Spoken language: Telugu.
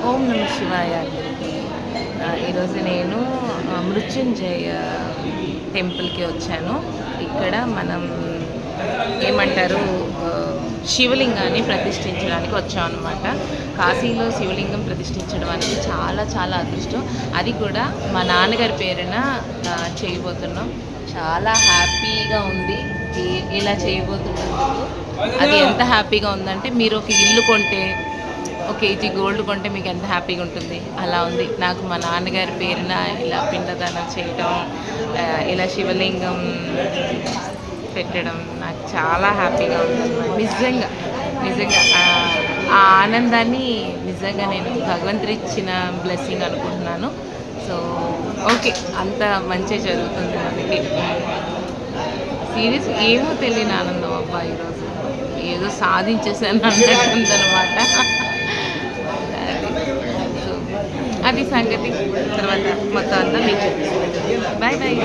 ఓం నమ శివాయ అందరికీ. ఈరోజు నేను మృత్యుంజయ టెంపుల్కి వచ్చాను. ఇక్కడ మనం ఏమంటారు శివలింగాన్ని ప్రతిష్ఠించడానికి వచ్చాం అనమాట. కాశీలో శివలింగం ప్రతిష్ఠించడం అనేది చాలా చాలా అదృష్టం. అది కూడా మా నాన్నగారి పేరున చేయబోతున్నాం. చాలా హ్యాపీగా ఉంది ఇలా చేయబోతున్నందుకు. అది ఎంత హ్యాపీగా ఉందంటే, మీరు ఒక ఇల్లు కొంటే, ఒక కేజీ గోల్డ్ కొంటే మీకు ఎంత హ్యాపీగా ఉంటుంది, అలా ఉంది నాకు. మా నాన్నగారి పేరున ఇలా పిండదానం చేయడం, ఇలా శివలింగం పెట్టడం నాకు చాలా హ్యాపీగా ఉందన్నమాట. నిజంగా నిజంగా ఆ ఆనందాన్ని నిజంగా నేను భగవంతుడు ఇచ్చిన బ్లెస్సింగ్ అనుకుంటున్నాను. సో ఓకే, అంత మంచి జరుగుతుంది మనకి. సీరియస్ ఏమో తెలియని ఆనందం అబ్బా, ఈరోజు ఏదో సాధించేసాను అన్నట్టుందనమాట. అది సంగతి. తర్వాత మొత్తం అంతా మీకు చూపిస్తాను. Bye bye.